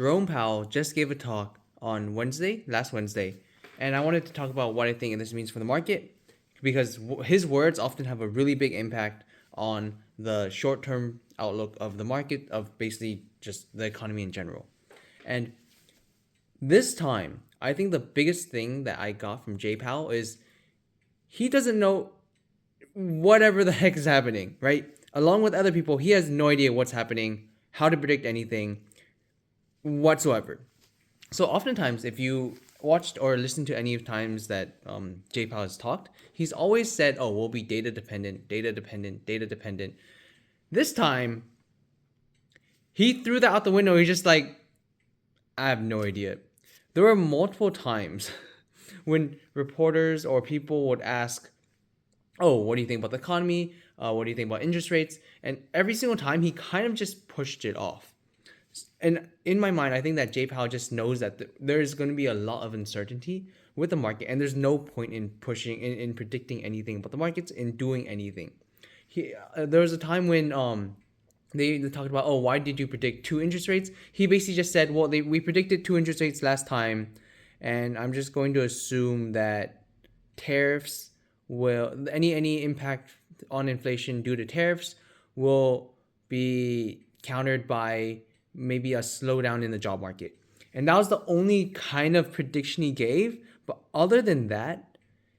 Jerome Powell just gave a talk on last Wednesday, and I wanted to talk about what I think this means for the market because his words often have a really big impact on the short-term outlook of the market, of basically just the economy in general. And this time, I think the biggest thing that I got from Jay Powell is he doesn't know whatever the heck is happening, right? Along with other people, he has no idea what's happening, how to predict anything whatsoever. So oftentimes, if you watched or listened to any of times that Jay Powell has talked, he's always said, "Oh, we'll be data dependent, data dependent, data dependent." This time, he threw that out the window. He's just like, "I have no idea." There were multiple times when reporters or people would ask, "Oh, what do you think about the economy? What do you think about interest rates?" And every single time, he kind of just pushed it off. And in my mind, I think that Jay Powell just knows that there's going to be a lot of uncertainty with the market, and there's no point in pushing in predicting anything about the markets, in doing anything. There was a time when they talked about, oh, why did you predict two interest rates? He basically just said, well, we predicted two interest rates last time, and I'm just going to assume that tariffs will any impact on inflation due to tariffs will be countered by maybe a slowdown in the job market. And that was the only kind of prediction he gave. But other than that,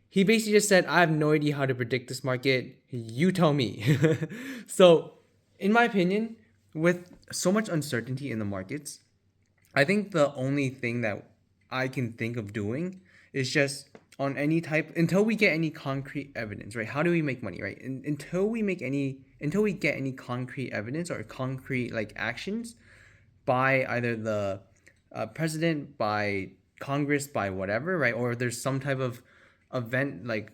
he basically just said, I have no idea how to predict this market. You tell me. So, in my opinion, with so much uncertainty in the markets, I think the only thing that I can think of doing is just on any type, until we get any concrete evidence, right? How do we make money, right? Until we get any concrete evidence or concrete like actions by either the president, by Congress, by whatever, right? Or there's some type of event like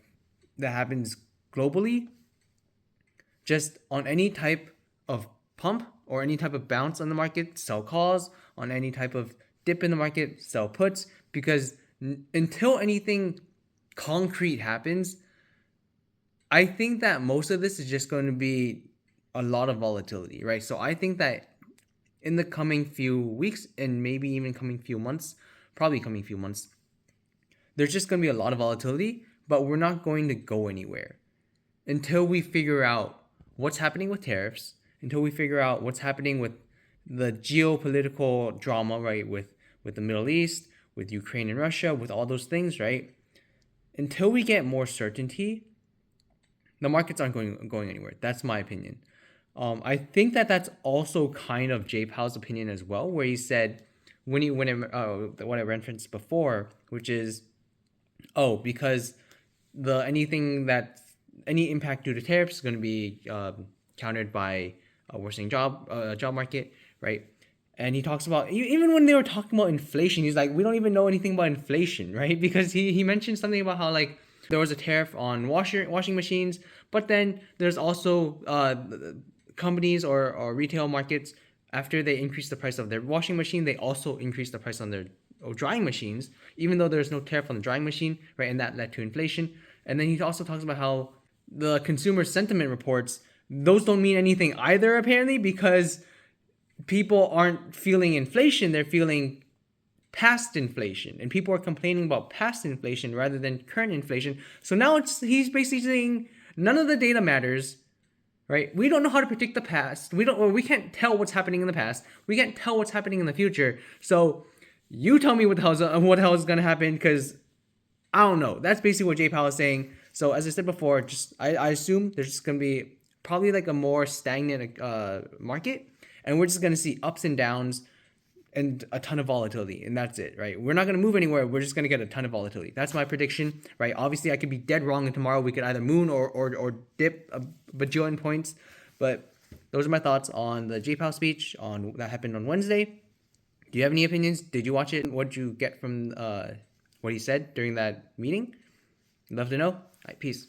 that happens globally, just on any type of pump or any type of bounce on the market, sell calls. On any type of dip in the market, sell puts. Because until anything concrete happens, I think that most of this is just going to be a lot of volatility, right? So I think that in the coming few weeks and maybe even coming few months, there's just going to be a lot of volatility, but we're not going to go anywhere until we figure out what's happening with tariffs, until we figure out what's happening with the geopolitical drama, right, with the Middle East, with Ukraine and Russia, with all those things, right? Until we get more certainty, the markets aren't going anywhere. That's my opinion. I think that that's also kind of Jay Powell's opinion as well, where he said what I referenced before, which is, oh, because any impact due to tariffs is going to be countered by a worsening job market, right? And he talks about, even when they were talking about inflation, he's like, we don't even know anything about inflation, right? Because he mentioned something about how like there was a tariff on washing machines, but then there's also companies or retail markets, after they increase the price of their washing machine, they also increase the price on their drying machines, even though there's no tariff on the drying machine, right? And that led to inflation. And then he also talks about how the consumer sentiment reports, those don't mean anything either, apparently, because people aren't feeling inflation, they're feeling past inflation, and people are complaining about past inflation rather than current inflation. So now he's basically saying none of the data matters, right? We don't know how to predict the past. We can't tell what's happening in the past. We can't tell what's happening in the future. So you tell me what the hell is going to happen, because I don't know. That's basically what Jay Powell is saying. So as I said before, I assume there's just going to be probably like a more stagnant market, and we're just going to see ups and downs and a ton of volatility, and that's it, right? We're not going to move anywhere. We're just going to get a ton of volatility. That's my prediction, right? Obviously, I could be dead wrong, and tomorrow we could either moon or dip a bajillion points. But those are my thoughts on the Jay Powell speech that happened on Wednesday. Do you have any opinions? Did you watch it? What did you get from what he said during that meeting? Love to know. All right, peace.